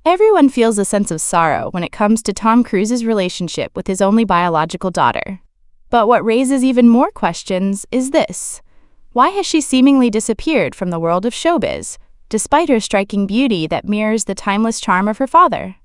Everyone feels a sense of sorrow when it comes to Tom Cruise's relationship with his only biological daughter. But what raises even more questions is this. Why has she seemingly disappeared from the world of showbiz, despite her striking beauty that mirrors the timeless charm of her father?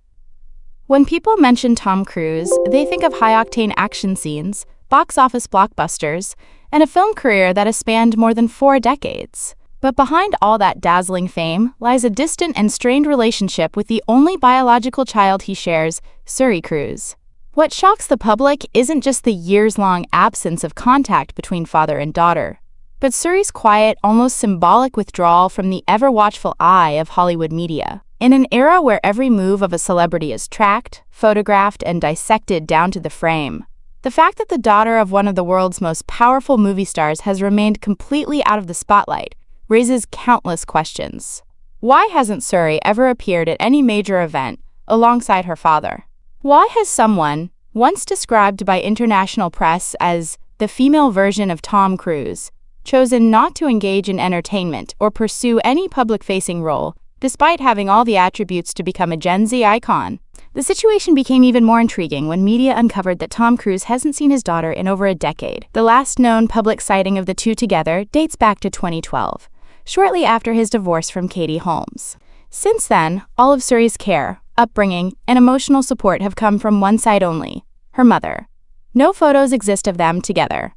When people mention Tom Cruise, they think of high-octane action scenes, box office blockbusters, and a film career that has spanned more than 4 decades. But behind all that dazzling fame lies a distant and strained relationship with the only biological child he shares, Suri Cruise. What shocks the public isn't just the years-long absence of contact between father and daughter, but Suri's quiet, almost symbolic withdrawal from the ever-watchful eye of Hollywood media. In an era where every move of a celebrity is tracked, photographed, and dissected down to the frame, the fact that the daughter of one of the world's most powerful movie stars has remained completely out of the spotlight raises countless questions. Why hasn't Suri ever appeared at any major event alongside her father? Why has someone, once described by international press as the female version of Tom Cruise, chosen not to engage in entertainment or pursue any public-facing role, despite having all the attributes to become a Gen Z icon? The situation became even more intriguing when media uncovered that Tom Cruise hasn't seen his daughter in over a decade. The last known public sighting of the two together dates back to 2012. Shortly after his divorce from Holmes. Since then, all of Suri's care, upbringing, and emotional support have come from one side only, her mother. No photos exist of them together.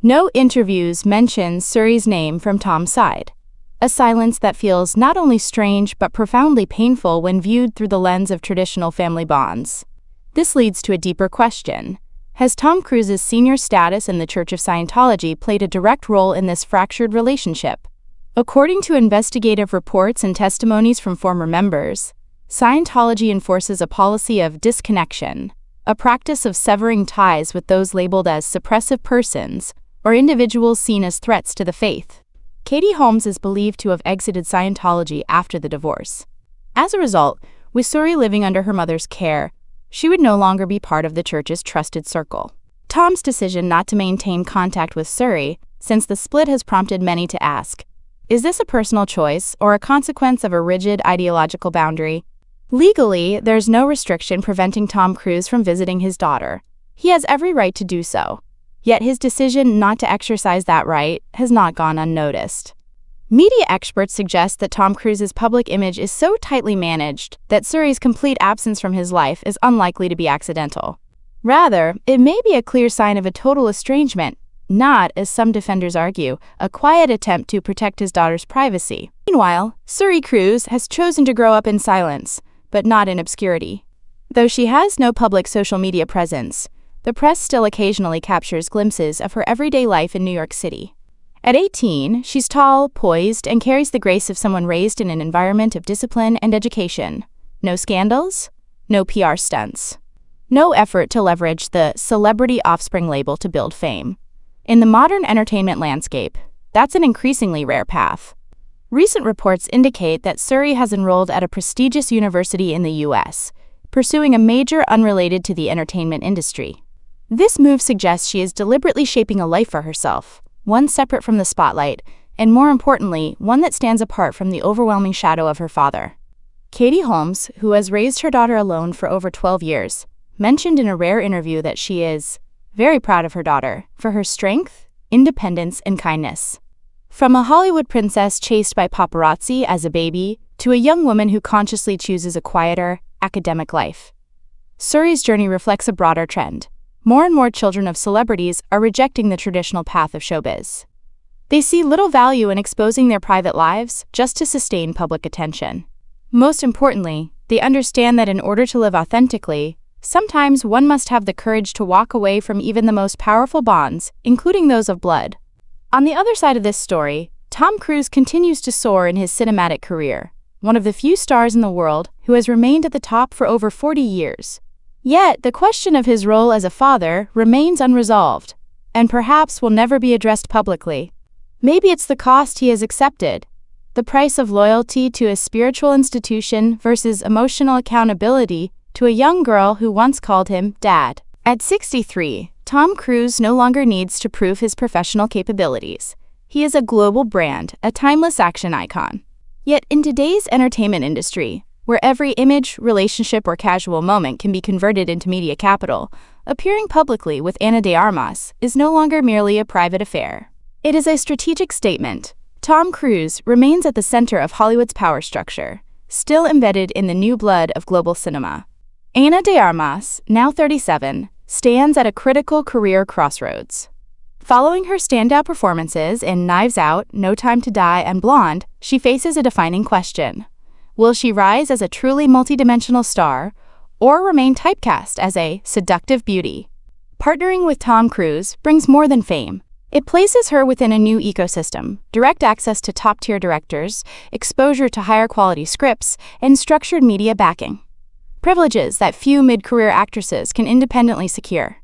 No interviews mention Suri's name from Tom's side. A silence that feels not only strange but profoundly painful when viewed through the lens of traditional family bonds. This leads to a deeper question. Has Tom Cruise's senior status in the Church of Scientology played a direct role in this fractured relationship? According to investigative reports and testimonies from former members, Scientology enforces a policy of disconnection, a practice of severing ties with those labeled as suppressive persons or individuals seen as threats to the faith. Holmes is believed to have exited Scientology after the divorce. As a result, with Suri living under her mother's care, she would no longer be part of the church's trusted circle. Tom's decision not to maintain contact with Suri since the split has prompted many to ask, is this a personal choice or a consequence of a rigid ideological boundary? Legally, there's no restriction preventing Tom Cruise from visiting his daughter. He has every right to do so. Yet his decision not to exercise that right has not gone unnoticed. Media experts suggest that Tom Cruise's public image is so tightly managed that Suri's complete absence from his life is unlikely to be accidental. Rather, it may be a clear sign of a total estrangement, not, as some defenders argue, a quiet attempt to protect his daughter's privacy. Meanwhile, Suri Cruise has chosen to grow up in silence, but not in obscurity. Though she has no public social media presence, the press still occasionally captures glimpses of her everyday life in New York City. At 18, she's tall, poised, and carries the grace of someone raised in an environment of discipline and education. No scandals, no PR stunts, no effort to leverage the celebrity offspring label to build fame. In the modern entertainment landscape, that's an increasingly rare path. Recent reports indicate that Suri has enrolled at a prestigious university in the U.S., pursuing a major unrelated to the entertainment industry. This move suggests she is deliberately shaping a life for herself, one separate from the spotlight, and more importantly, one that stands apart from the overwhelming shadow of her father. Holmes, who has raised her daughter alone for over 12 years, mentioned in a rare interview that she is very proud of her daughter for her strength, independence, and kindness. From a Hollywood princess chased by paparazzi as a baby to a young woman who consciously chooses a quieter, academic life, Suri's journey reflects a broader trend. More and more children of celebrities are rejecting the traditional path of showbiz. They see little value in exposing their private lives just to sustain public attention. Most importantly, they understand that in order to live authentically, sometimes one must have the courage to walk away from even the most powerful bonds, including those of blood. On the other side of this story, Tom Cruise continues to soar in his cinematic career, one of the few stars in the world who has remained at the top for over 40 years. Yet, the question of his role as a father remains unresolved, and perhaps will never be addressed publicly. Maybe it's the cost he has accepted, the price of loyalty to a spiritual institution versus emotional accountability to a young girl who once called him Dad. At 63, Tom Cruise no longer needs to prove his professional capabilities. He is a global brand, a timeless action icon. Yet in today's entertainment industry, where every image, relationship, or casual moment can be converted into media capital. Appearing publicly with Ana de Armas is no longer merely a private affair. It is a strategic statement. Tom Cruise remains at the center of Hollywood's power structure, still embedded in the new blood of global cinema. Ana de Armas, now 37, stands at a critical career crossroads. Following her standout performances in Knives Out, No Time to Die, and Blonde, she faces a defining question. Will she rise as a truly multidimensional star, or remain typecast as a seductive beauty? Partnering with Tom Cruise brings more than fame. It places her within a new ecosystem: direct access to top-tier directors, exposure to higher-quality scripts, and structured media backing. Privileges that few mid-career actresses can independently secure.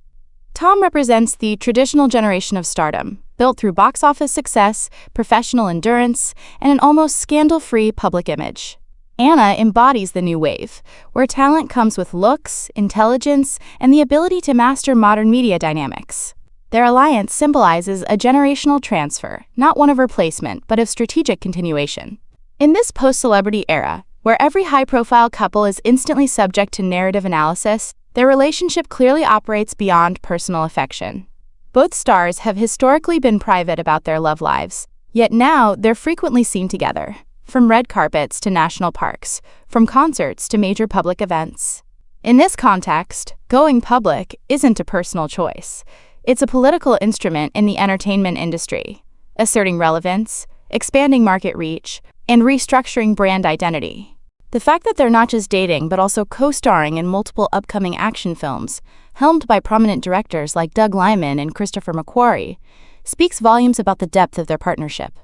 Tom represents the traditional generation of stardom, built through box office success, professional endurance, and an almost scandal-free public image. Ana embodies the new wave, where talent comes with looks, intelligence, and the ability to master modern media dynamics. Their alliance symbolizes a generational transfer, not one of replacement, but of strategic continuation. In this post-celebrity era, where every high-profile couple is instantly subject to narrative analysis, their relationship clearly operates beyond personal affection. Both stars have historically been private about their love lives, yet now they're frequently seen together, from red carpets to national parks, from concerts to major public events. In this context, going public isn't a personal choice. It's a political instrument in the entertainment industry, asserting relevance, expanding market reach, and restructuring brand identity. The fact that they're not just dating but also co-starring in multiple upcoming action films, helmed by prominent directors like Doug Liman and Christopher McQuarrie, speaks volumes about the depth of their partnership.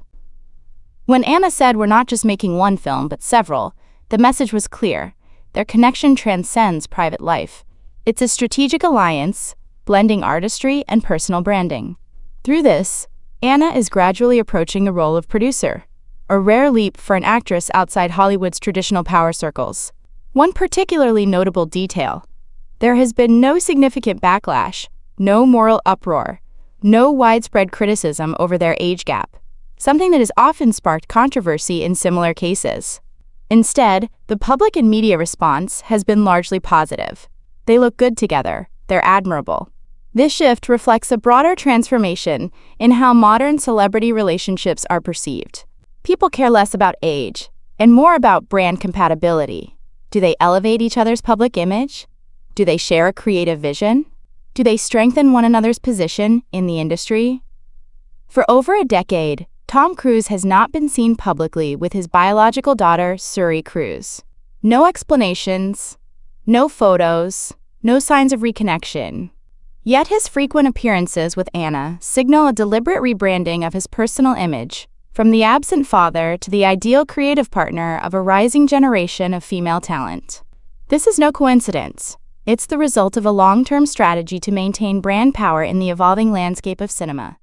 When Ana said we're not just making one film but several, the message was clear. Their connection transcends private life. It's a strategic alliance, blending artistry and personal branding. Through this, Ana is gradually approaching the role of producer, a rare leap for an actress outside Hollywood's traditional power circles. One particularly notable detail: there has been no significant backlash, no moral uproar, no widespread criticism over their age gap, something that has often sparked controversy in similar cases. Instead, the public and media response has been largely positive. They look good together, they're admirable. This shift reflects a broader transformation in how modern celebrity relationships are perceived. People care less about age and more about brand compatibility. Do they elevate each other's public image? Do they share a creative vision? Do they strengthen one another's position in the industry? For over a decade, Tom Cruise has not been seen publicly with his biological daughter, Suri Cruise. No explanations, no photos, no signs of reconnection. Yet his frequent appearances with Ana signal a deliberate rebranding of his personal image, from the absent father to the ideal creative partner of a rising generation of female talent. This is no coincidence. It's the result of a long-term strategy to maintain brand power in the evolving landscape of cinema.